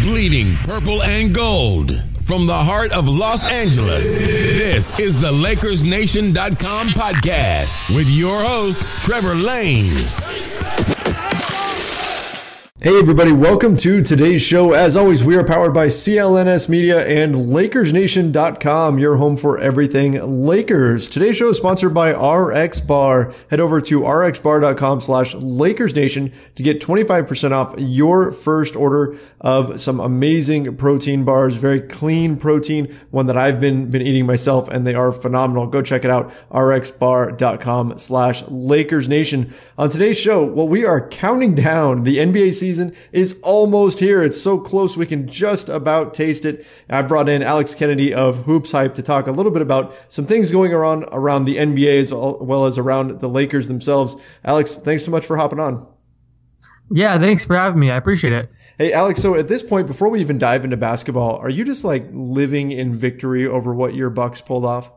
bleeding purple and gold. From the heart of Los Angeles, this is the LakersNation.com podcast with your host, Trevor Lane. Hey everybody, welcome to today's show. As always, we are powered by CLNS Media and LakersNation.com, your home for everything Lakers. Today's show is sponsored by RX Bar. Head over to rxbar.com/LakersNation to get 25% off your first order of some amazing protein bars. Very clean protein, one that I've been eating myself, and they are phenomenal. Go check it out, rxbar.com/LakersNation. On today's show, well, we are counting down the NBA season is almost here. It's so close we can just about taste it. I brought in Alex Kennedy of HoopsHype to talk a little bit about some things going around the NBA as well as around the Lakers themselves. Alex, thanks so much for hopping on. Yeah, thanks for having me. I appreciate it. Hey, Alex, so at this point, before we even dive into basketball, are you just like living in victory over what your Bucks pulled off?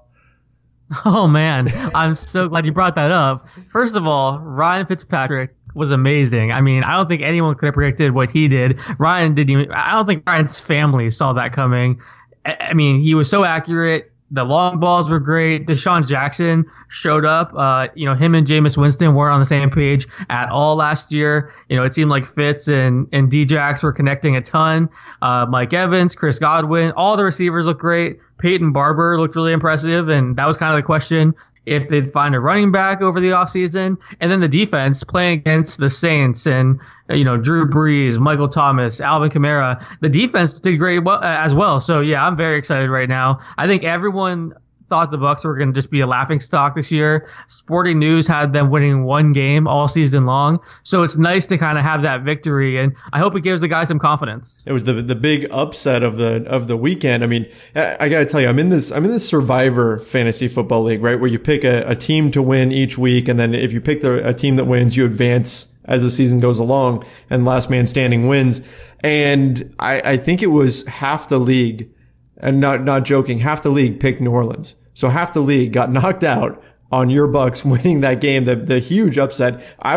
Oh, man. I'm so glad you brought that up. First of all, Ryan Fitzpatrick was amazing. I mean, I don't think anyone could have predicted what he did. I don't think Ryan's family saw that coming. I mean, he was so accurate. The long balls were great. Deshaun Jackson showed up. Him and Jameis Winston weren't on the same page at all last year. It seemed like Fitz and D-Jax were connecting a ton. Mike Evans, Chris Godwin, all the receivers looked great. Peyton Barber looked really impressive, and that was kind of the question, if they'd find a running back over the offseason. And then the defense playing against the Saints and, Drew Brees, Michael Thomas, Alvin Kamara. The defense did great as well. So, yeah, I'm very excited right now. I think everyone thought the Bucks were going to just be a laughingstock this year. Sporting News had them winning one game all season long. So it's nice to kind of have that victory, and I hope it gives the guys some confidence. It was the big upset of the weekend. I mean, I got to tell you, I'm in this Survivor fantasy football league, right? Where you pick a team to win each week. And then if you pick a team that wins, you advance as the season goes along, and last man standing wins. And I think it was half the league, and not joking, half the league picked New Orleans. So half the league got knocked out on your Bucks winning that game, the huge upset. I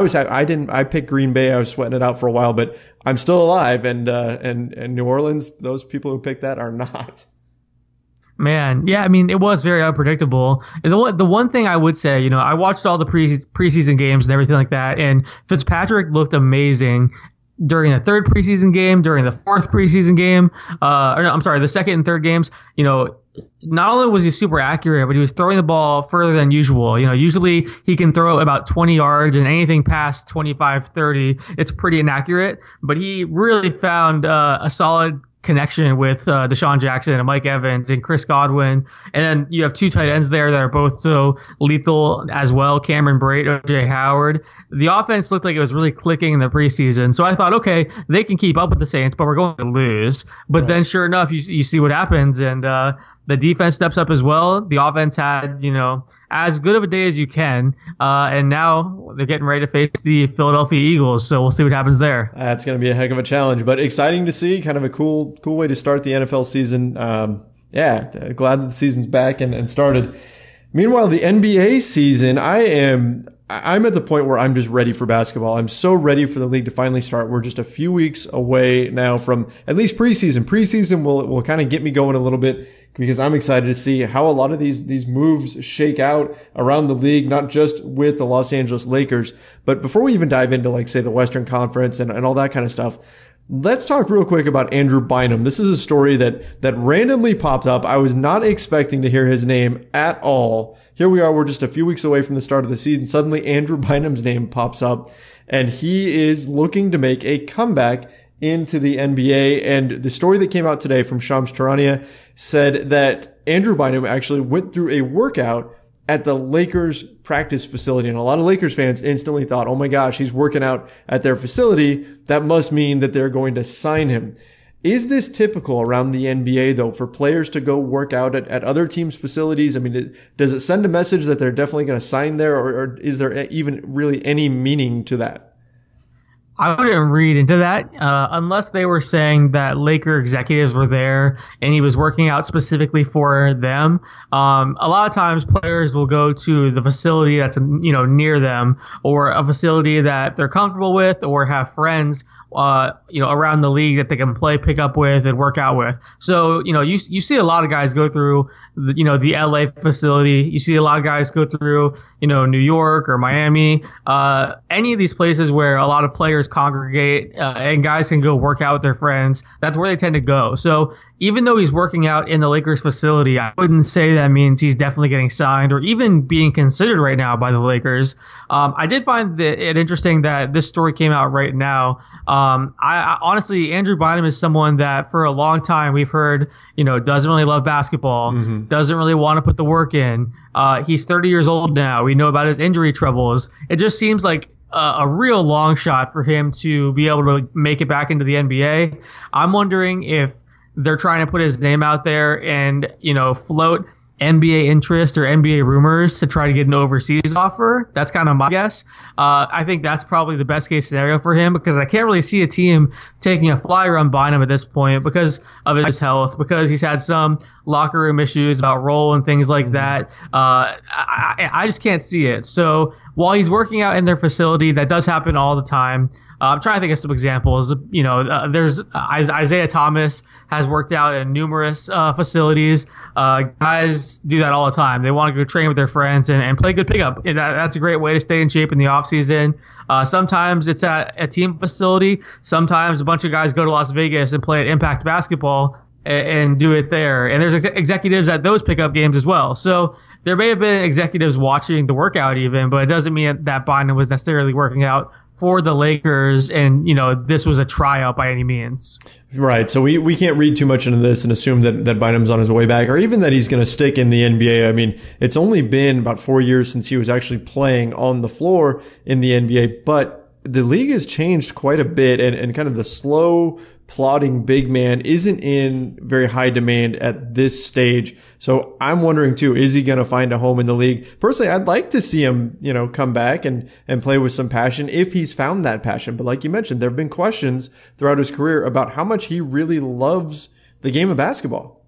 picked Green Bay. I was sweating it out for a while, but I'm still alive. And New Orleans, those people who picked that are not. Man, yeah, I mean, it was very unpredictable. The one thing I would say, I watched all the preseason games and everything like that, and Fitzpatrick looked amazing during the third preseason game, during the fourth preseason game, the second and third games. Not only was he super accurate, but he was throwing the ball further than usual. Usually he can throw about 20 yards, and anything past 25, 30, it's pretty inaccurate. But he really found a solid connection with Deshaun Jackson and Mike Evans and Chris Godwin. And then you have two tight ends there that are both so lethal as well, Cameron Brate, O.J. Howard. The offense looked like it was really clicking in the preseason. So I thought, okay, they can keep up with the Saints, but we're going to lose. But then sure enough, you see what happens, and the defense steps up as well. The offense had, as good of a day as you can. And now they're getting ready to face the Philadelphia Eagles. So we'll see what happens there. That's going to be a heck of a challenge, but exciting to see. Kind of a cool way to start the NFL season. Glad that the season's back and started. Meanwhile, the NBA season, I'm at the point where I'm just ready for basketball. I'm so ready for the league to finally start. We're just a few weeks away now from at least preseason. Preseason will kind of get me going a little bit, because I'm excited to see how a lot of these moves shake out around the league, not just with the Los Angeles Lakers. But before we even dive into, like, say, the Western Conference and all that kind of stuff, let's talk real quick about Andrew Bynum. This is a story that randomly popped up. I was not expecting to hear his name at all. Here we are, we're just a few weeks away from the start of the season. Suddenly Andrew Bynum's name pops up, and he is looking to make a comeback into the NBA. And the story that came out today from Shams Charania said that Andrew Bynum actually went through a workout at the Lakers practice facility. And a lot of Lakers fans instantly thought, oh my gosh, he's working out at their facility. That must mean that they're going to sign him. Is this typical around the NBA, though, for players to go work out at other teams' facilities? I mean, does it send a message that they're definitely going to sign there, or is there even really any meaning to that? I wouldn't read into that unless they were saying that Laker executives were there and he was working out specifically for them. A lot of times players will go to the facility that's near them, or a facility that they're comfortable with or have friends around the league that they can play pickup with and work out with. So, you see a lot of guys go through, the LA facility. You see a lot of guys go through, New York or Miami, any of these places where a lot of players congregate, and guys can go work out with their friends. That's where they tend to go. So even though he's working out in the Lakers facility, I wouldn't say that means he's definitely getting signed or even being considered right now by the Lakers. I did find it interesting that this story came out right now. I honestly, Andrew Bynum is someone that for a long time we've heard, doesn't really love basketball, doesn't really want to put the work in. He's 30 years old now. We know about his injury troubles. It just seems like a real long shot for him to be able to make it back into the NBA. I'm wondering if they're trying to put his name out there and, float NBA interest or NBA rumors to try to get an overseas offer. That's kind of my guess. I think that's probably the best case scenario for him because I can't really see a team taking a flyer on Bynum at this point because of his health, because he's had some locker room issues about role and things like that. I just can't see it. So while he's working out in their facility, that does happen all the time. I'm trying to think of some examples. There's Isaiah Thomas has worked out in numerous facilities. Guys do that all the time. They want to go train with their friends and play good pickup. That's a great way to stay in shape in the off season. Sometimes it's at a team facility. Sometimes a bunch of guys go to Las Vegas and play at Impact Basketball and do it there. And there's executives at those pickup games as well. So there may have been executives watching the workout even, but it doesn't mean that Bynum was necessarily working out for the Lakers and, this was a tryout by any means. Right. So we can't read too much into this and assume that Bynum's on his way back or even that he's going to stick in the NBA. I mean, it's only been about 4 years since he was actually playing on the floor in the NBA, but the league has changed quite a bit and kind of the slow plodding big man isn't in very high demand at this stage. So I'm wondering too, is he going to find a home in the league? Personally, I'd like to see him, come back and play with some passion if he's found that passion. But like you mentioned, there have been questions throughout his career about how much he really loves the game of basketball.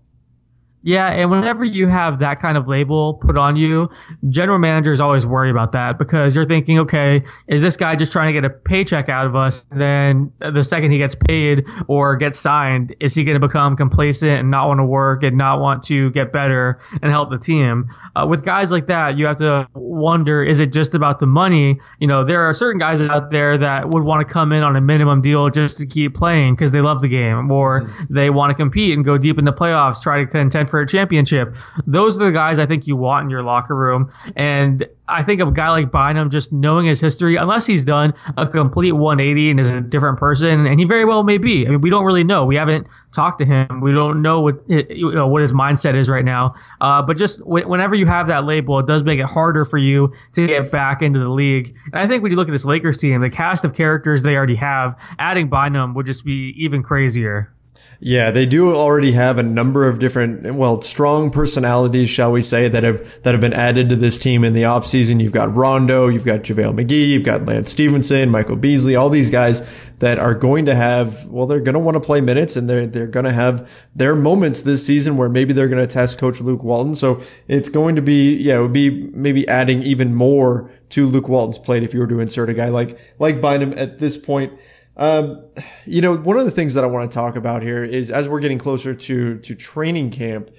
Yeah, and whenever you have that kind of label put on you, general managers always worry about that because you're thinking, okay, is this guy just trying to get a paycheck out of us? And then the second he gets paid or gets signed, is he going to become complacent and not want to work and not want to get better and help the team? With guys like that, you have to wonder, is it just about the money? There are certain guys out there that would want to come in on a minimum deal just to keep playing because they love the game or they want to compete and go deep in the playoffs, try to contend for a championship. Those are the guys I think you want in your locker room. And I think of a guy like Bynum, just knowing his history, unless he's done a complete 180 and is a different person, and he very well may be. I mean, we don't really know. We haven't talked to him. We don't know what his mindset is right now. But just whenever you have that label, it does make it harder for you to get back into the league. And I think when you look at this Lakers team, the cast of characters they already have, adding Bynum would just be even crazier. Yeah, they do already have a number of different, strong personalities, shall we say, that have been added to this team in the offseason. You've got Rondo, you've got JaVale McGee, you've got Lance Stevenson, Michael Beasley, all these guys that are going to have, they're going to want to play minutes and they're going to have their moments this season where maybe they're going to test Coach Luke Walton. So it's going to be, it would be maybe adding even more to Luke Walton's plate if you were to insert a guy like Bynum at this point. One of the things that I want to talk about here is as we're getting closer to training camp,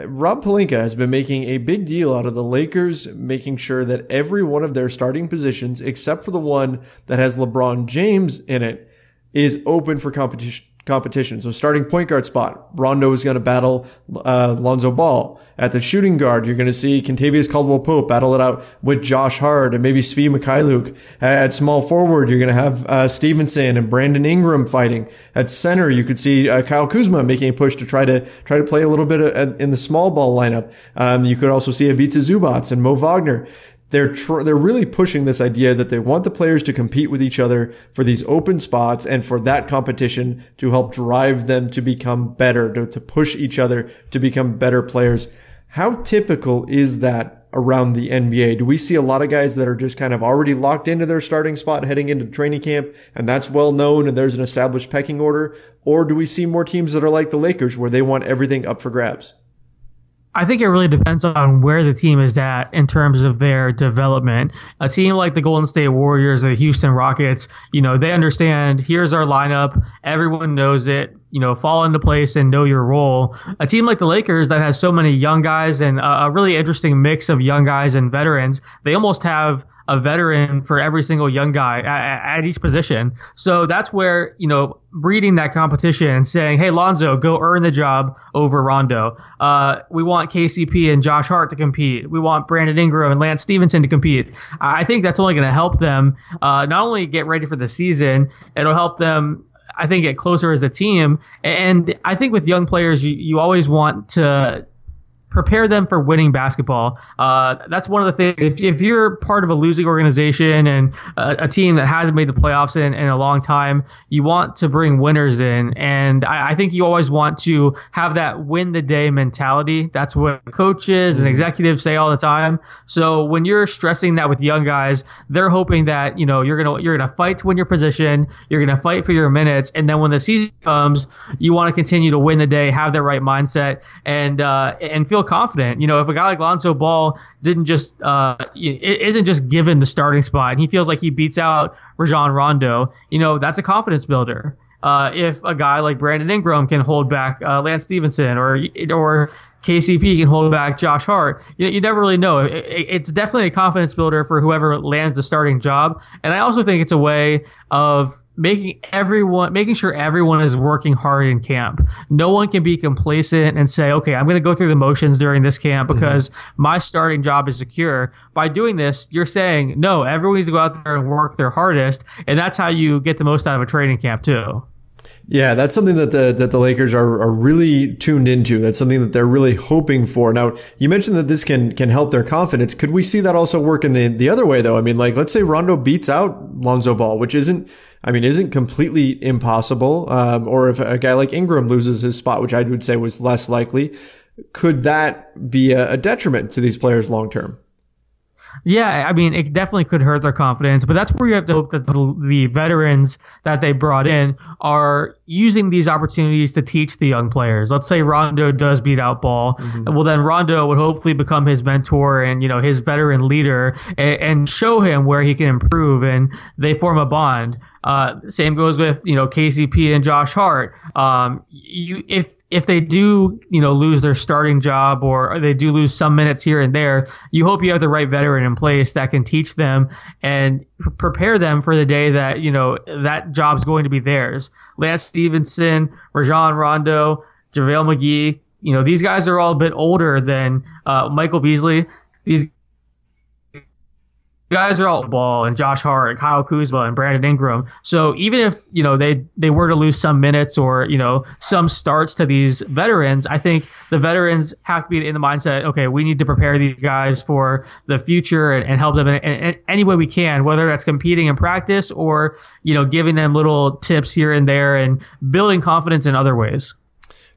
Rob Pelinka has been making a big deal out of the Lakers, making sure that every one of their starting positions, except for the one that has LeBron James in it, is open for competition. So starting point guard spot, Rondo is going to battle Lonzo Ball. At the shooting guard, you're going to see Kentavious Caldwell-Pope battle it out with Josh Hart and maybe Svi Mykhailiuk. At small forward, you're going to have Stevenson and Brandon Ingram fighting. At center, you could see Kyle Kuzma making a push to try to play a little bit in the small ball lineup. You could also see Ivica Zubac and Mo Wagner. They're really pushing this idea that they want the players to compete with each other for these open spots and for that competition to help drive them to become better, to push each other to become better players. How typical is that around the NBA? Do we see a lot of guys that are just kind of already locked into their starting spot heading into training camp and that's well known and there's an established pecking order? Or do we see more teams that are like the Lakers where they want everything up for grabs? I think it really depends on where the team is at in terms of their development. A team like the Golden State Warriors or the Houston Rockets, they understand, here's our lineup, everyone knows it, fall into place and know your role. A team like the Lakers that has so many young guys and a really interesting mix of young guys and veterans, they almost have a veteran for every single young guy at each position. So that's where, reading that competition and saying, hey, Lonzo, go earn the job over Rondo. We want KCP and Josh Hart to compete. We want Brandon Ingram and Lance Stevenson to compete. I think that's only going to help them not only get ready for the season, it'll help them, I think, get closer as a team. And I think with young players, you always want to prepare them for winning basketball. That's one of the things. If you're part of a losing organization and a team that hasn't made the playoffs in a long time, you want to bring winners in. And I think you always want to have that win the day mentality. That's what coaches and executives say all the time. So when you're stressing that with young guys, they're hoping that, you're going to fight to win your position. You're going to fight for your minutes. And then when the season comes, you want to continue to win the day, have the right mindset, and feel confident. If a guy like Lonzo Ball isn't just given the starting spot and he feels like he beats out Rajon Rondo, that's a confidence builder. If a guy like Brandon Ingram can hold back Lance Stevenson or KCP can hold back Josh Hart, you never really know. It's definitely a confidence builder for whoever lands the starting job. And I also think it's a way of making sure everyone is working hard in camp. No one can be complacent and say, okay, I'm going to go through the motions during this camp because my starting job is secure. By doing this, you're saying, no, everyone needs to go out there and work their hardest. And that's how you get the most out of a training camp too. Yeah, that's something that the Lakers are really tuned into. That's something that they're really hoping for. Now, you mentioned that this can help their confidence. Could we see that also work in the other way though? I mean, like, let's say Rondo beats out Lonzo Ball, which isn't completely impossible. Or if a guy like Ingram loses his spot, which I would say was less likely, could that be a detriment to these players long term? Yeah, I mean, it definitely could hurt their confidence, but that's where you have to hope that the veterans that they brought in are using these opportunities to teach the young players. Let's say Rondo does beat out Ball. Well, then Rondo would hopefully become his mentor and, his veteran leader and show him where he can improve, and they form a bond. Same goes with, KCP and Josh Hart. If they do, lose their starting job or they do lose some minutes here and there, you hope you have the right veteran in place that can teach them and prepare them for the day that, that job's going to be theirs. Lance Stevenson, Rajon Rondo, JaVale McGee, these guys are all a bit older than Michael Beasley. These guys are all Ball and Josh Hart, Kyle Kuzma and Brandon Ingram. So even if, they were to lose some minutes or, some starts to these veterans, I think the veterans have to be in the mindset, okay, we need to prepare these guys for the future and help them in any way we can, whether that's competing in practice or, giving them little tips here and there and building confidence in other ways.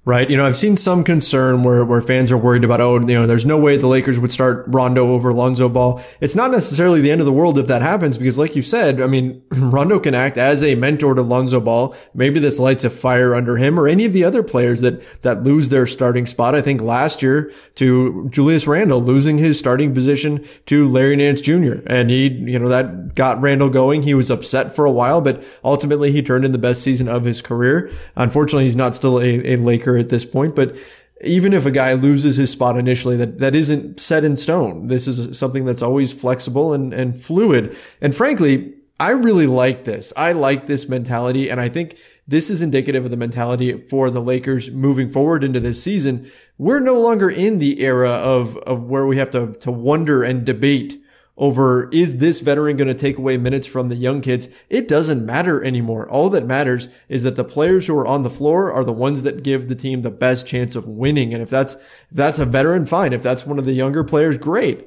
Right. I've seen some concern where fans are worried about, there's no way the Lakers would start Rondo over Lonzo Ball. It's not necessarily the end of the world if that happens, because like you said, I mean, Rondo can act as a mentor to Lonzo Ball. Maybe this lights a fire under him or any of the other players that lose their starting spot. I think last year to Julius Randle losing his starting position to Larry Nance Jr. And that got Randle going. He was upset for a while, but ultimately he turned in the best season of his career. Unfortunately, he's not still a Laker at this point, but even if a guy loses his spot initially, that isn't set in stone. This is something that's always flexible and fluid. And frankly, I really like this. I like this mentality, and I think this is indicative of the mentality for the Lakers moving forward into this season. We're no longer in the era of where we have to wonder and debate over, is this veteran going to take away minutes from the young kids? It doesn't matter anymore. All that matters is that the players who are on the floor are the ones that give the team the best chance of winning. And if that's a veteran, fine. If that's one of the younger players, great.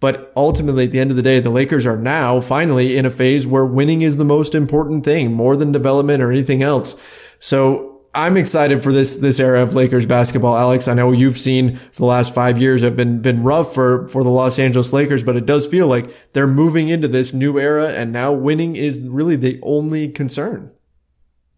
But ultimately, at the end of the day, the Lakers are now finally in a phase where winning is the most important thing, more than development or anything else. So I'm excited for this era of Lakers basketball. Alex, I know you've seen for the last 5 years have been rough for the Los Angeles Lakers, but it does feel like they're moving into this new era, and now winning is really the only concern.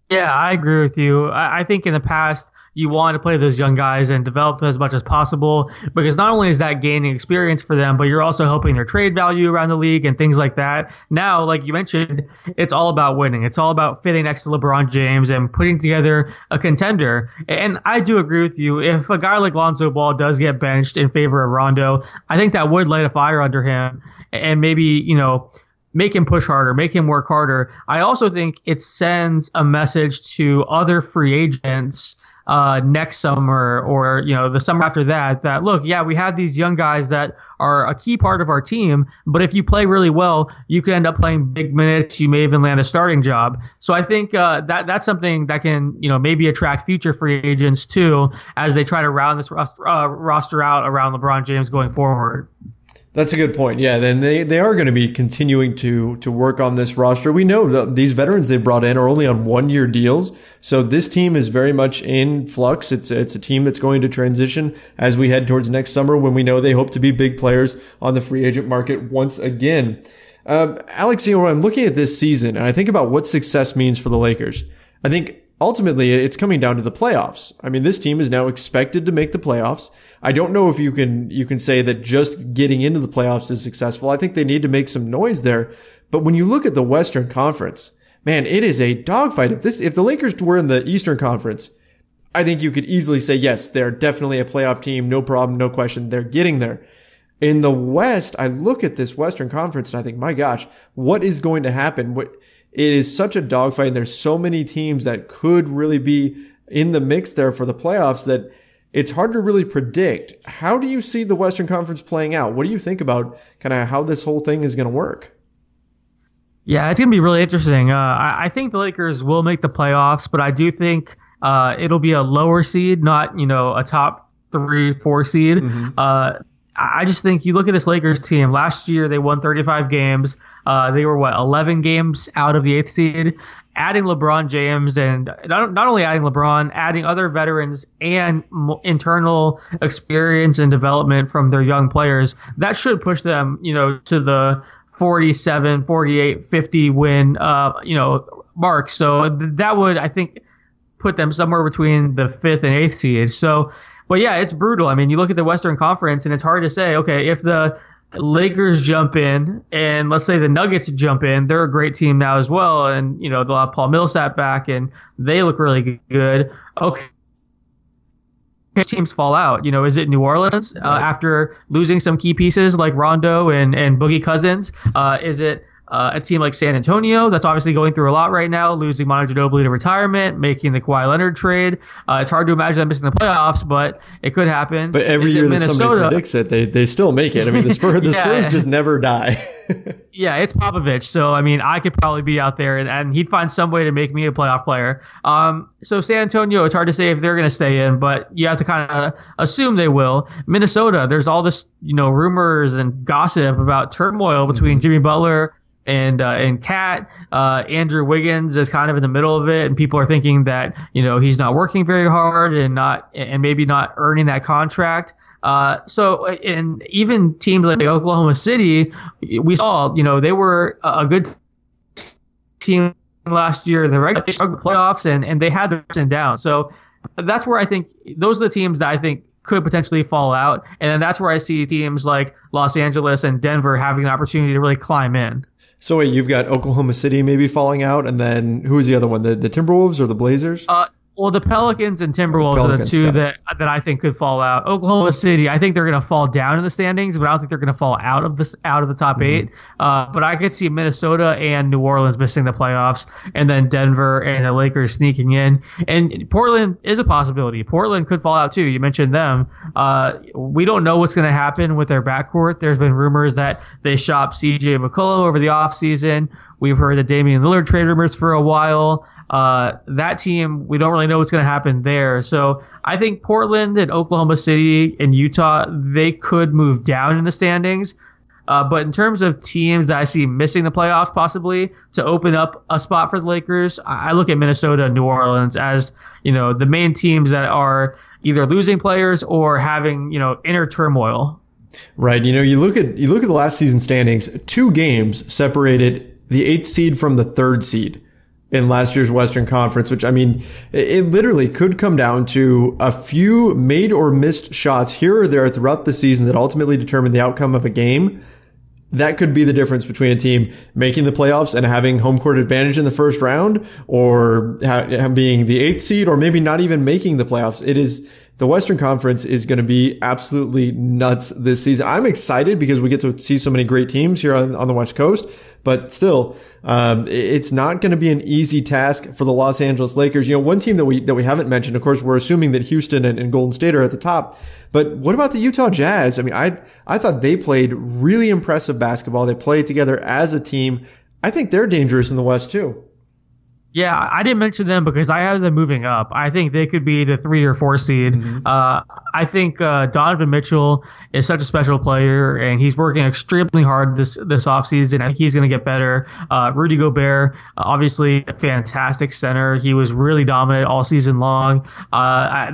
Yeah, I agree with you. I think in the past, you want to play those young guys and develop them as much as possible because not only is that gaining experience for them, but you're also helping their trade value around the league and things like that. Now, like you mentioned, it's all about winning. It's all about fitting next to LeBron James and putting together a contender. And I do agree with you. If a guy like Lonzo Ball does get benched in favor of Rondo, I think that would light a fire under him and maybe, make him push harder, make him work harder. I also think it sends a message to other free agents next summer or, the summer after that look, yeah, we have these young guys that are a key part of our team, but if you play really well, you could end up playing big minutes. You may even land a starting job. So I think that's something that can, maybe attract future free agents too, as they try to round this roster out around LeBron James going forward. That's a good point. Yeah, then they are going to be continuing to work on this roster. We know that these veterans they've brought in are only on 1-year deals. So this team is very much in flux. It's a team that's going to transition as we head towards next summer when we know they hope to be big players on the free agent market once again. Alex, I'm looking at this season and I think about what success means for the Lakers. I think ultimately it's coming down to the playoffs. I mean, this team is now expected to make the playoffs. I don't know if you can say that just getting into the playoffs is successful. I think they need to make some noise there. But when you look at the Western Conference, man, it is a dogfight. If the Lakers were in the Eastern Conference, I think you could easily say, yes, they're definitely a playoff team. No problem. No question. They're getting there. In the West, I look at this Western Conference and I think, my gosh, what is going to happen? It is such a dogfight and there's so many teams that could really be in the mix there for the playoffs that it's hard to really predict. How do you see the Western Conference playing out? What do you think about kind of how this whole thing is going to work? Yeah, it's going to be really interesting. I think the Lakers will make the playoffs, but I do think it'll be a lower seed, not, a top 3-4 seed. Mm-hmm. I just think you look at this Lakers team. Last year, they won 35 games. They were, 11 games out of the 8th seed. Adding LeBron James and not only adding LeBron, adding other veterans and internal experience and development from their young players, that should push them, to the 47, 48, 50 win, mark. So that would, I think, put them somewhere between the 5th and 8th seed. So, but yeah, it's brutal. I mean, you look at the Western Conference and it's hard to say, okay, if the Lakers jump in and let's say the Nuggets jump in, they're a great team now as well. And, they'll have Paul Millsap back and they look really good. Okay. Teams fall out. Is it New Orleans after losing some key pieces like Rondo and Boogie Cousins? Is it a team like San Antonio that's obviously going through a lot right now, losing Manu Ginobili to retirement, making the Kawhi Leonard trade? It's hard to imagine them missing the playoffs, but it could happen. But every year that somebody predicts it, they still make it. I mean, the Spurs just never die. Yeah, it's Popovich. So, I mean, I could probably be out there and he'd find some way to make me a playoff player. So San Antonio, it's hard to say if they're going to stay in, but you have to kind of assume they will. Minnesota, there's all this, rumors and gossip about turmoil between Jimmy Butler and Cat. Andrew Wiggins is kind of in the middle of it, and people are thinking that, he's not working very hard and maybe not earning that contract. So even teams like Oklahoma City, we saw, they were a good team last year in the regular playoffs, and they had their ups and downs. So that's where I think those are the teams that I think could potentially fall out. And then that's where I see teams like Los Angeles and Denver having an opportunity to really climb in. So wait, you've got Oklahoma City maybe falling out, and then who is the other one? The Timberwolves or the Blazers? Well, the Pelicans and Timberwolves are the two that I think could fall out. Oklahoma City, I think they're going to fall down in the standings, but I don't think they're going to fall out of the top 8. But I could see Minnesota and New Orleans missing the playoffs, and then Denver and the Lakers sneaking in. And Portland is a possibility. Portland could fall out too. You mentioned them. We don't know what's going to happen with their backcourt. There's been rumors that they shopped CJ McCollum over the offseason. We've heard the Damian Lillard trade rumors for a while. That team, we don't really know what's going to happen there. So I think Portland and Oklahoma City and Utah, they could move down in the standings. But in terms of teams that I see missing the playoffs possibly to open up a spot for the Lakers, I look at Minnesota and New Orleans as, the main teams that are either losing players or having, inner turmoil. Right. You look at the last season standings, 2 games separated the 8th seed from the 3rd seed. in last year's Western Conference, which, I mean, it literally could come down to a few made or missed shots here or there throughout the season that ultimately determine the outcome of a game. That could be the difference between a team making the playoffs and having home court advantage in the first round, or being the 8th seed, or maybe not even making the playoffs. The Western Conference is going to be absolutely nuts this season. I'm excited because we get to see so many great teams here on the West Coast, but still, it's not going to be an easy task for the Los Angeles Lakers. You know, one team that we haven't mentioned, of course, we're assuming that Houston and Golden State are at the top, but what about the Utah Jazz? I mean, I thought they played really impressive basketball. They played together as a team. I think they're dangerous in the West too. Yeah, I didn't mention them because I have them moving up. I think they could be the 3 or 4 seed. I think Donovan Mitchell is such a special player, and he's working extremely hard this offseason. I think he's going to get better. Rudy Gobert, obviously a fantastic center. He was really dominant all season long.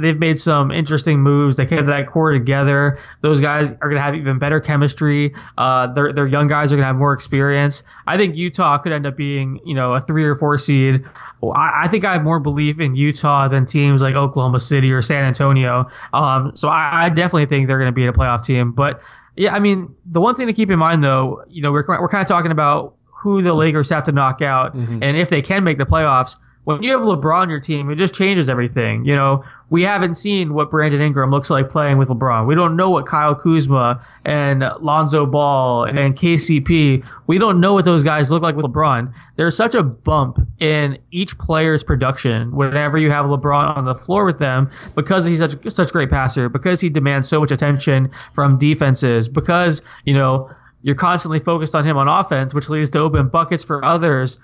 They've made some interesting moves. They kept that core together. Those guys are going to have even better chemistry. Their young guys are going to have more experience. I think Utah could end up being, a 3 or 4 seed. I think I have more belief in Utah than teams like Oklahoma City or San Antonio. So I definitely think they're going to be a playoff team. But yeah, I mean, the one thing to keep in mind though, we're kind of talking about who the Lakers have to knock out, and if they can make the playoffs. When you have LeBron on your team, it just changes everything. We haven't seen what Brandon Ingram looks like playing with LeBron. We don't know what Kyle Kuzma and Lonzo Ball and KCP, we don't know what those guys look like with LeBron. There's such a bump in each player's production whenever you have LeBron on the floor with them, because he's such a great passer, because he demands so much attention from defenses, because, you're constantly focused on him on offense, which leads to open buckets for others.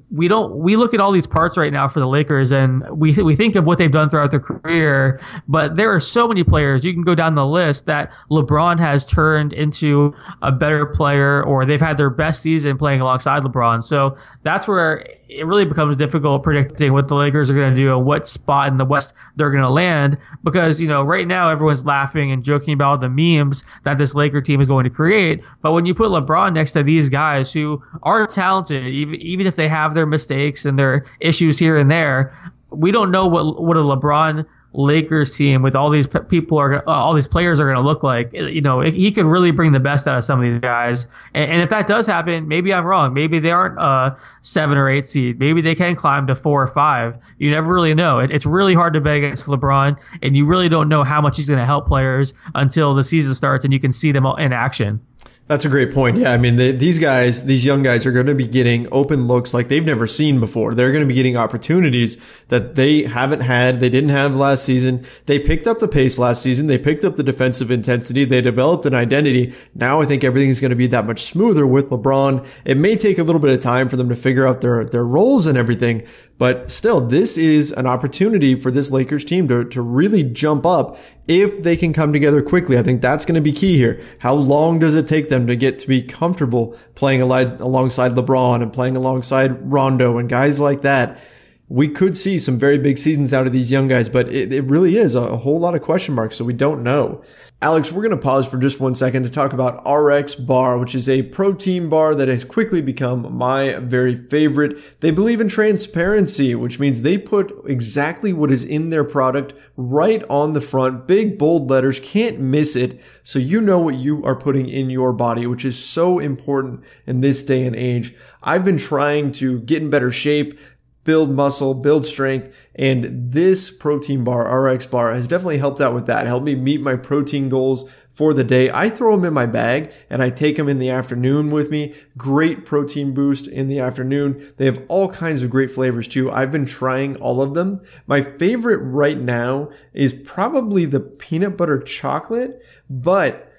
We look at all these parts right now for the Lakers, and we think of what they've done throughout their career, but there are so many players. You can go down the list that LeBron has turned into a better player, or they've had their best season playing alongside LeBron. So that's where it really becomes difficult predicting what the Lakers are going to do and what spot in the West they're going to land, because, right now everyone's laughing and joking about the memes that this Laker team is going to create. But when you put LeBron next to these guys who are talented, even if they have their mistakes and their issues here and there, we don't know what a LeBron Lakers team with all these people all these players are going to look like. He could really bring the best out of some of these guys. And if that does happen, maybe I'm wrong. Maybe they aren't a 7 or 8 seed. Maybe they can climb to 4 or 5. You never really know. It's really hard to bet against LeBron, and you really don't know how much he's going to help players until the season starts and you can see them in action. That's a great point. Yeah, I mean, these young guys are going to be getting open looks like they've never seen before. They're going to be getting opportunities that they haven't had. They didn't have last season. They picked up the pace last season. They picked up the defensive intensity. They developed an identity. Now I think everything's going to be that much smoother with LeBron. It may take a little bit of time for them to figure out their roles and everything, but still, this is an opportunity for this Lakers team to really jump up if they can come together quickly. I think that's going to be key here. How long does it take them to get to be comfortable playing alongside LeBron and playing alongside Rondo and guys like that? We could see some very big seasons out of these young guys, but it really is a whole lot of question marks, so we don't know. Alex, we're going to pause for just 1 second to talk about RX Bar, which is a protein bar that has quickly become my very favorite. They believe in transparency, which means they put exactly what is in their product right on the front, big, bold letters, can't miss it, so you know what you are putting in your body, which is so important in this day and age. I've been trying to get in better shape, build muscle, build strength, and this protein bar, RX bar, has definitely helped out with that. Helped me meet my protein goals for the day. I throw them in my bag and I take them in the afternoon with me. Great protein boost in the afternoon. They have all kinds of great flavors too. I've been trying all of them. My favorite right now is probably the peanut butter chocolate, but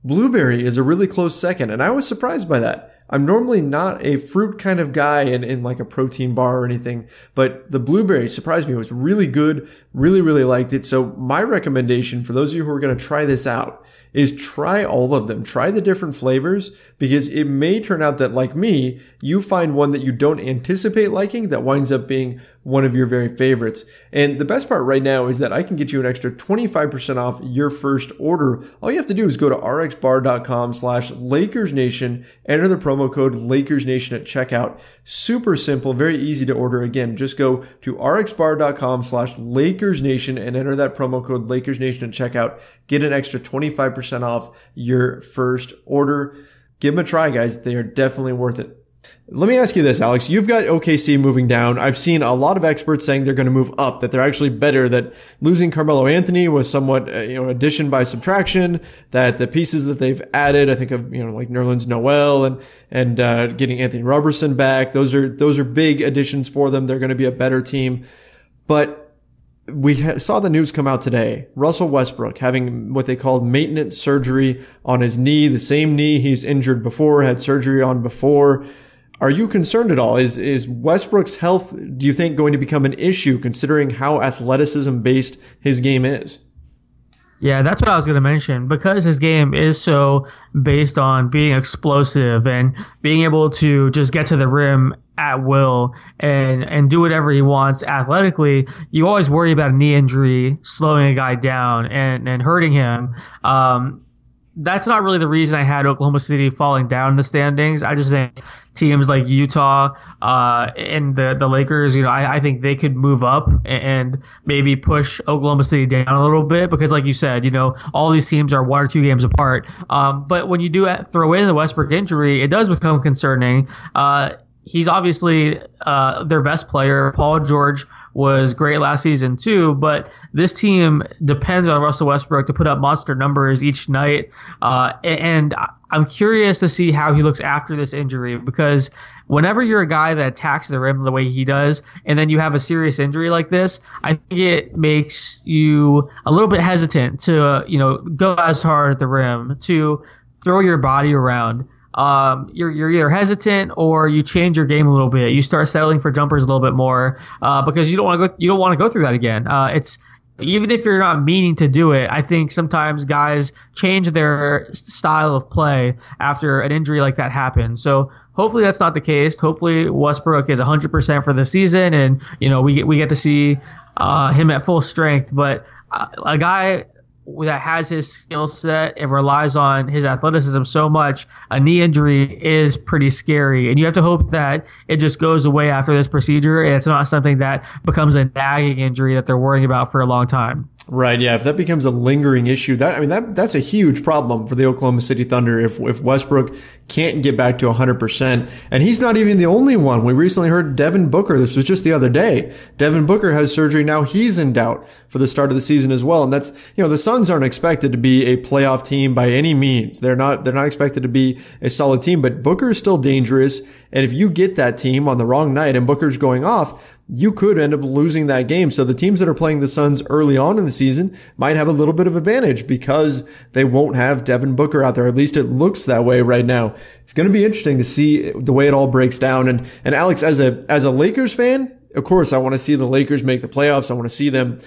blueberry is a really close second, and I was surprised by that. I'm normally not a fruit kind of guy in like a protein bar or anything, but the blueberry surprised me. It was really good. Really, really liked it. So my recommendation for those of you who are going to try this out is try all of them. Try the different flavors, because it may turn out that, like me, you find one that you don't anticipate liking that winds up being one of your very favorites. And the best part right now is that I can get you an extra 25% off your first order. All you have to do is go to rxbar.com/LakersNation, enter the promo code LakersNation at checkout. Super simple, very easy to order. Again, just go to rxbar.com/LakersNation and enter that promo code LakersNation at checkout. Get an extra 25% off your first order. Give them a try, guys. They are definitely worth it. Let me ask you this, Alex. You've got OKC moving down. I've seen a lot of experts saying they're going to move up, that they're actually better, that losing Carmelo Anthony was somewhat, addition by subtraction, that the pieces that they've added, I think of, like Nerlens Noel and getting Anthony Robertson back. Those are big additions for them. They're going to be a better team. But we saw the news come out today. Russell Westbrook having what they called maintenance surgery on his knee, the same knee he's injured before, had surgery on before. Are you concerned at all? Is Westbrook's health, do you think, going to become an issue considering how athleticism based his game is? Yeah, that's what I was going to mention. Because his game is so based on being explosive and being able to just get to the rim at will and do whatever he wants athletically, you always worry about a knee injury slowing a guy down and hurting him. That's not really the reason I had Oklahoma City falling down in the standings. I just think teams like Utah and the Lakers, I think they could move up and maybe push Oklahoma City down a little bit, because like you said, all these teams are 1 or 2 games apart. But when you do throw in the Westbrook injury, it does become concerning. He's obviously their best player. Paul George was great last season too, but this team depends on Russell Westbrook to put up monster numbers each night. And I'm curious to see how he looks after this injury, because whenever you're a guy that attacks the rim the way he does, and then you have a serious injury like this, I think it makes you a little bit hesitant to, go as hard at the rim, to throw your body around. You're either hesitant or you change your game a little bit. You start settling for jumpers a little bit more, because you don't want to go through that again. It's even if you're not meaning to do it, I think sometimes guys change their style of play after an injury like that happens. So hopefully that's not the case. Hopefully Westbrook is 100% for the season, and we get to see him at full strength. But a guy that has his skill set and relies on his athleticism so much, a knee injury is pretty scary. And you have to hope that it just goes away after this procedure, and it's not something that becomes a nagging injury that they're worrying about for a long time. Right, yeah. If that becomes a lingering issue, that's a huge problem for the Oklahoma City Thunder if Westbrook can't get back to 100%. And he's not even the only one. We recently heard Devin Booker. This was just the other day. Devin Booker has surgery now. He's in doubt for the start of the season as well. And that's, the Suns aren't expected to be a playoff team by any means. They're not expected to be a solid team, but Booker is still dangerous. And if you get that team on the wrong night and Booker's going off, you could end up losing that game. So the teams that are playing the Suns early on in the season might have a little bit of advantage because they won't have Devin Booker out there. At least it looks that way right now. It's going to be interesting to see the way it all breaks down. And Alex, as a Lakers fan, of course, I want to see the Lakers make the playoffs. I want to see them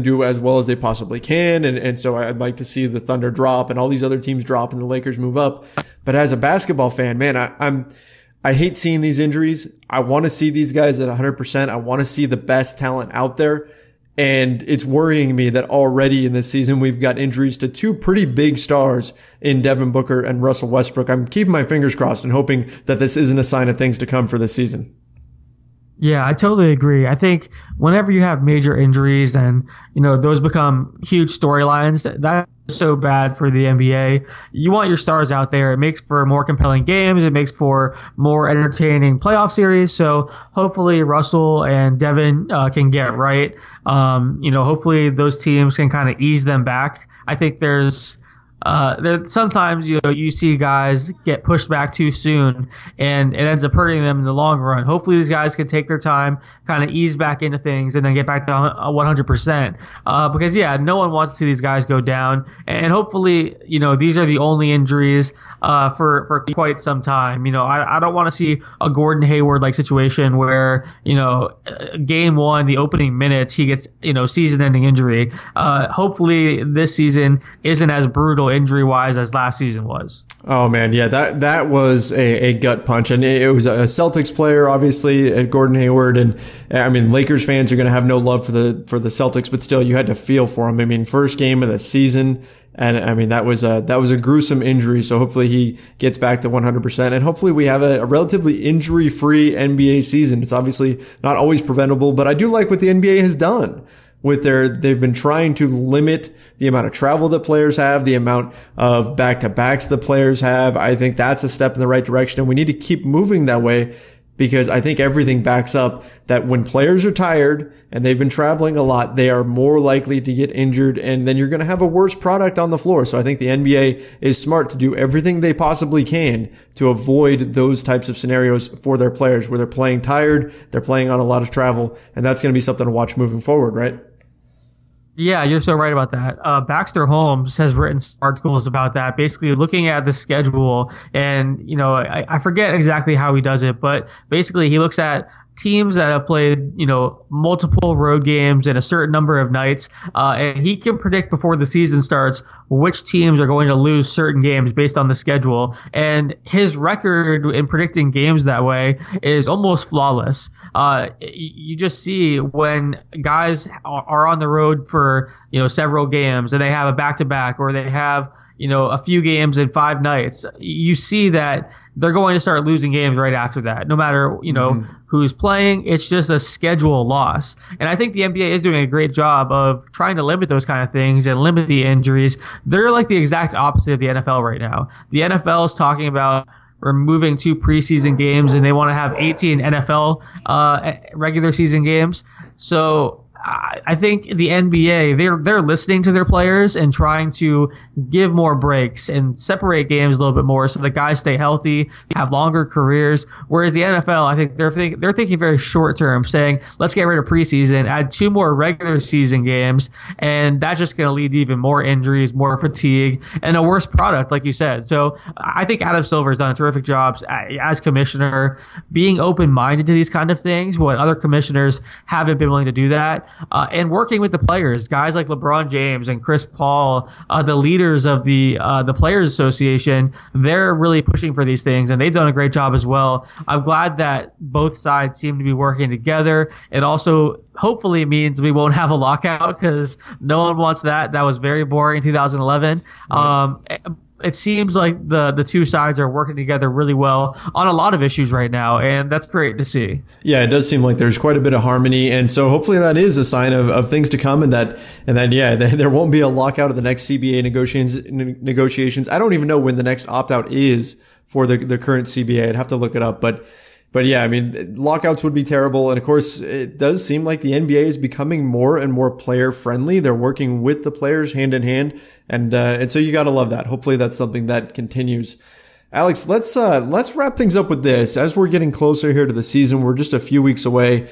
do as well as they possibly can. And so I'd like to see the Thunder drop and all these other teams drop and the Lakers move up. But as a basketball fan, man, I hate seeing these injuries. I want to see these guys at 100%. I want to see the best talent out there. And it's worrying me that already in this season, we've got injuries to 2 pretty big stars in Devin Booker and Russell Westbrook. I'm keeping my fingers crossed and hoping that this isn't a sign of things to come for this season. Yeah, I totally agree. I think whenever you have major injuries and, those become huge storylines, that's so bad for the NBA. You want your stars out there. It makes for more compelling games. It makes for more entertaining playoff series. So hopefully Russell and Devin can get right. Hopefully those teams can kind of ease them back. I think there's sometimes you see guys get pushed back too soon, and it ends up hurting them in the long run. Hopefully, these guys can take their time, kind of ease back into things, and then get back to 100%. Because no one wants to see these guys go down, and hopefully, these are the only injuries for quite some time. I don't want to see a Gordon Hayward like situation where game one, the opening minutes, he gets season-ending injury. Hopefully, this season isn't as brutal injury-wise as last season was. Oh man, yeah, that was a gut punch, and it was a Celtics player, obviously, at Gordon Hayward, and I mean, Lakers fans are going to have no love for the Celtics, but still, you had to feel for him. I mean, first game of the season, and I mean that was a gruesome injury. So hopefully he gets back to 100%, and hopefully we have a relatively injury-free NBA season. It's obviously not always preventable, but I do like what the NBA has done. They've been trying to limit the amount of travel that players have, the amount of back-to-backs that players have. I think that's a step in the right direction, and we need to keep moving that way, because I think everything backs up that when players are tired and they've been traveling a lot, they are more likely to get injured, and then you're going to have a worse product on the floor. So I think the NBA is smart to do everything they possibly can to avoid those types of scenarios for their players, where they're playing tired, they're playing on a lot of travel, and that's going to be something to watch moving forward, right? Yeah, you're so right about that. Baxter Holmes has written articles about that, basically looking at the schedule. And, I forget exactly how he does it, but basically he looks at teams that have played, multiple road games in a certain number of nights, and he can predict before the season starts which teams are going to lose certain games based on the schedule. And his record in predicting games that way is almost flawless. You just see when guys are on the road for, several games, and they have a back-to-back, or they have a few games in 5 nights, you see that they're going to start losing games right after that, no matter, who's playing. It's just a schedule loss. And I think the NBA is doing a great job of trying to limit those kind of things and limit the injuries. They're like the exact opposite of the NFL right now. The NFL is talking about removing 2 preseason games, and they want to have 18 NFL regular season games. So I think the NBA, they're listening to their players and trying to give more breaks and separate games a little bit more so the guys stay healthy, have longer careers. Whereas the NFL, I think they're thinking very short term, saying let's get rid of preseason, add 2 more regular season games, and that's just going to lead to even more injuries, more fatigue, and a worse product, like you said. So I think Adam Silver's done a terrific job as commissioner, being open minded to these kind of things when other commissioners haven't been willing to do that. And working with the players, guys like LeBron James and Chris Paul, the leaders of the Players Association, they're really pushing for these things, and they've done a great job as well. I'm glad that both sides seem to be working together. It also hopefully means we won't have a lockout, because no one wants that. That was very boring in 2011. It seems like the two sides are working together really well on a lot of issues right now, and that's great to see. Yeah, it does seem like there's quite a bit of harmony, and so hopefully that is a sign of things to come, and that there won't be a lockout of the next CBA negotiations. I don't even know when the next opt-out is for the current CBA. I'd have to look it up, but yeah, I mean, lockouts would be terrible. And of course, it does seem like the NBA is becoming more and more player friendly. They're working with the players hand in hand. And so you got to love that. Hopefully that's something that continues. Alex, let's wrap things up with this. As we're getting closer here to the season, we're just a few weeks away.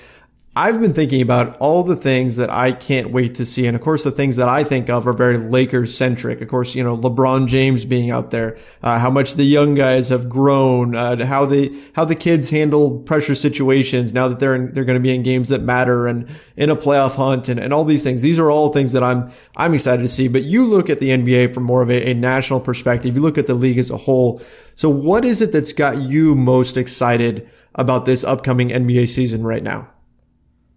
I've been thinking about all the things that I can't wait to see. And of course, the things that I think of are very Lakers centric. Of course, LeBron James being out there, how much the young guys have grown, how the kids handle pressure situations now that they're going to be in games that matter and in a playoff hunt and all these things. These are all things that I'm excited to see. But you look at the NBA from more of a national perspective. You look at the league as a whole. So what is it that's got you most excited about this upcoming NBA season right now?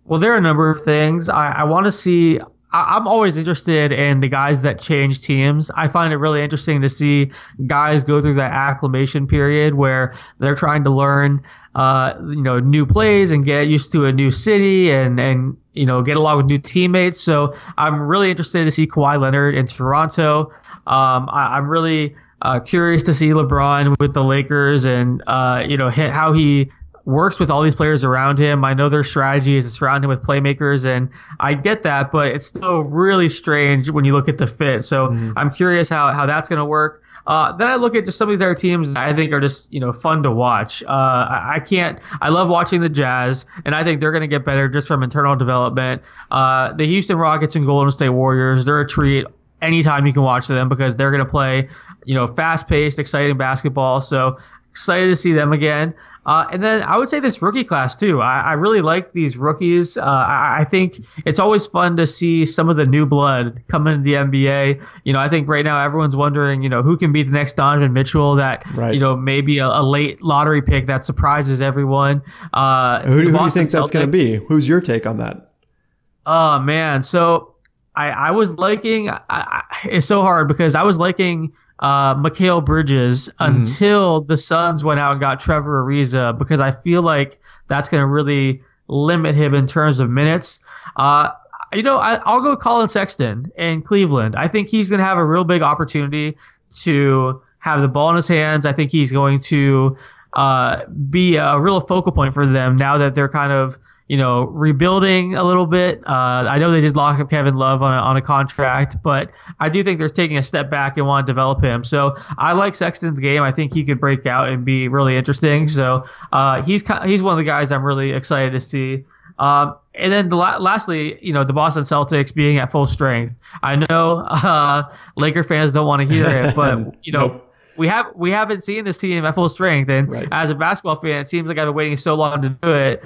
Well, there are a number of things. I want to see. I'm always interested in the guys that change teams. I find it really interesting to see guys go through that acclimation period where they're trying to learn, new plays and get used to a new city and get along with new teammates. So I'm really interested to see Kawhi Leonard in Toronto. I'm really curious to see LeBron with the Lakers and how he works with all these players around him. I know their strategy is to surround him with playmakers, and I get that, but it's still really strange when you look at the fit. So I'm curious how that's going to work. Then I look at just some of these other teams I think are just, fun to watch. I love watching the Jazz, and I think they're going to get better just from internal development. The Houston Rockets and Golden State Warriors, they're a treat anytime you can watch them because they're going to play, fast-paced, exciting basketball. So excited to see them again. And then I would say this rookie class too. I really like these rookies. I think it's always fun to see some of the new blood come into the NBA. I think right now everyone's wondering, who can be the next Donovan Mitchell that, maybe a late lottery pick that surprises everyone. Who do you think that's going to be? Who's your take on that? Oh man. So I was liking, it's so hard because I was liking Mikal Bridges until the Suns went out and got Trevor Ariza because I feel like that's going to really limit him in terms of minutes. I'll go Colin Sexton in Cleveland. I think he's going to have a real big opportunity to have the ball in his hands. I think he's going to be a real focal point for them now that they're kind of rebuilding a little bit. I know they did lock up Kevin Love on a contract, but I do think they're taking a step back and want to develop him. So I like Sexton's game. I think he could break out and be really interesting. So he's one of the guys I'm really excited to see. And then lastly, the Boston Celtics being at full strength. I know Laker fans don't want to hear it, but Nope. We haven't seen this team at full strength, and as a basketball fan, it seems like I've been waiting so long to do it.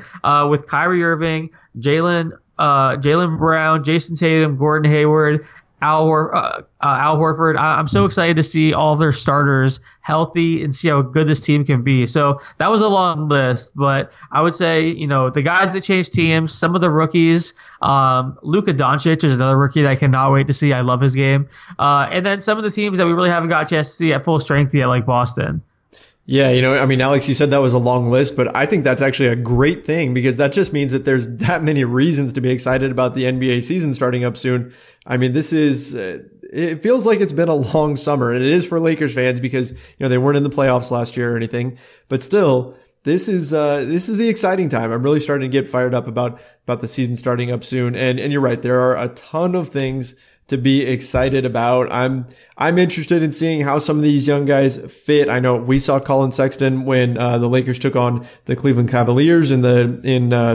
With Kyrie Irving, Jaylen Brown, Jason Tatum, Gordon Hayward, Al Horford. I'm so excited to see all of their starters healthy and see how good this team can be. So that was a long list, but I would say, the guys that changed teams, some of the rookies, Luka Doncic is another rookie that I cannot wait to see. I love his game. And then some of the teams that we really haven't got a chance to see at full strength yet, like Boston. Yeah, Alex, you said that was a long list, but I think that's actually a great thing because that just means that there's that many reasons to be excited about the NBA season starting up soon. It feels like it's been a long summer, and it is for Lakers fans because, they weren't in the playoffs last year or anything, but still, this is the exciting time. I'm really starting to get fired up about the season starting up soon. And you're right. There are a ton of things to be excited about. I'm interested in seeing how some of these young guys fit. I know we saw Colin Sexton when the Lakers took on the Cleveland Cavaliers in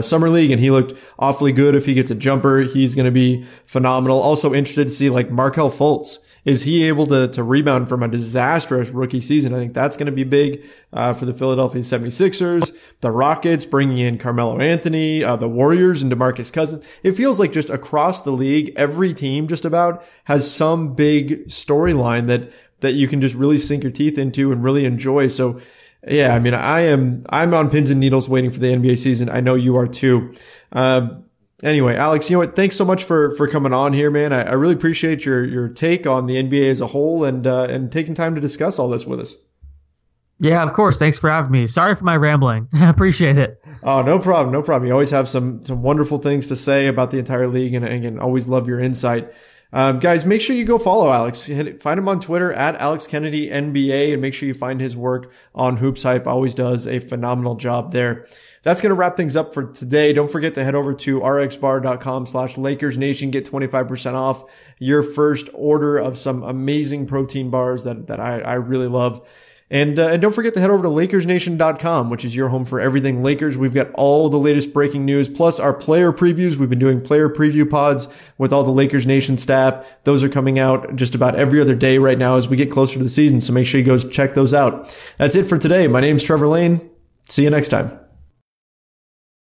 summer league, and he looked awfully good. If he gets a jumper, he's going to be phenomenal. Also interested to see like Markelle Fultz. Is he able to rebound from a disastrous rookie season? I think that's going to be big for the Philadelphia 76ers, the Rockets bringing in Carmelo Anthony, the Warriors and DeMarcus Cousins. It feels like just across the league, every team just about has some big storyline that you can just really sink your teeth into and really enjoy. So yeah, I'm on pins and needles waiting for the NBA season. I know you are too. Anyway, Alex, you know what? Thanks so much for coming on here, man. I really appreciate your take on the NBA as a whole and taking time to discuss all this with us. Yeah, of course. Thanks for having me. Sorry for my rambling. I appreciate it. Oh, no problem. No problem. You always have some wonderful things to say about the entire league, and again, always love your insight. Guys, make sure you go follow Alex. Find him on Twitter at AlexKennedyNBA, and make sure you find his work on HoopsHype. Always does a phenomenal job there. That's going to wrap things up for today. Don't forget to head over to rxbar.com/LakersNation. Get 25% off your first order of some amazing protein bars that I really love. And don't forget to head over to LakersNation.com, which is your home for everything Lakers. We've got all the latest breaking news, plus our player previews. We've been doing player preview pods with all the Lakers Nation staff. Those are coming out just about every other day right now as we get closer to the season. So make sure you go check those out. That's it for today. My name's Trevor Lane. See you next time.